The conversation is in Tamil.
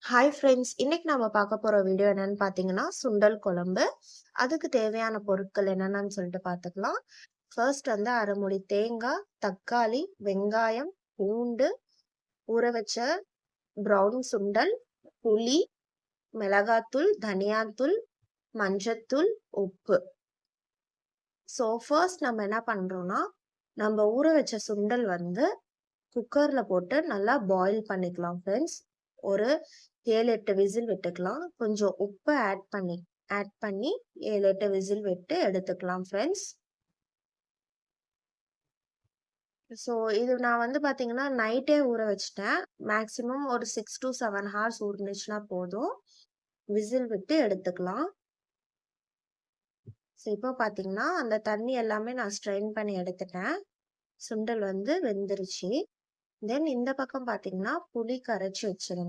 Hi friends. இன்னைக்கு நம்ம பார்க்க போற வீடியோ என்னன்னு பார்த்தீங்கன்னா, சுண்டல் குழம்பு. அதுக்கு தேவையான பொருட்கள் என்னென்னன்னு சொல்லிட்டு பார்த்துக்கலாம். ஃபர்ஸ்ட் வந்து 1/2 மூடி தேங்காய், தக்காளி, வெங்காயம், பூண்டு, ஊற வச்ச ப்ரவுன் சுண்டல், புளி, மிளகாத்தூள், தனியாத்தூள், மஞ்சத்தூள், உப்பு. ஸோ ஃபர்ஸ்ட் நம்ம என்ன பண்றோம்னா, நம்ம ஊற வச்ச சுண்டல் வந்து குக்கர்ல போட்டு நல்லா பாயில் பண்ணிக்கலாம் ஃப்ரெண்ட்ஸ். ஒரு 7, 8 விசில் விட்டுக்கலாம். கொஞ்சம் உப்பு ஆட் பண்ணி 7, 8 விசில் விட்டு எடுத்துக்கலாம் ஃப்ரெண்ட்ஸ். ஸோ இது நான் வந்து பார்த்தீங்கன்னா, நைட்டே ஊற வச்சுட்டேன். மேக்ஸிமம் ஒரு 6 to 7 ஹார்ஸ் ஊறுனுச்சுன்னா போதும். விசில் விட்டு எடுத்துக்கலாம். ஸோ இப்போ பார்த்தீங்கன்னா, அந்த தண்ணி எல்லாமே நான் ஸ்ட்ரெயின் பண்ணி எடுத்துட்டேன். சுண்டல் வந்து வெந்துருச்சு. தென் இந்த பக்கம் பார்த்தீங்கன்னா, புளி கரைச்சு வச்சிருந்தேன்.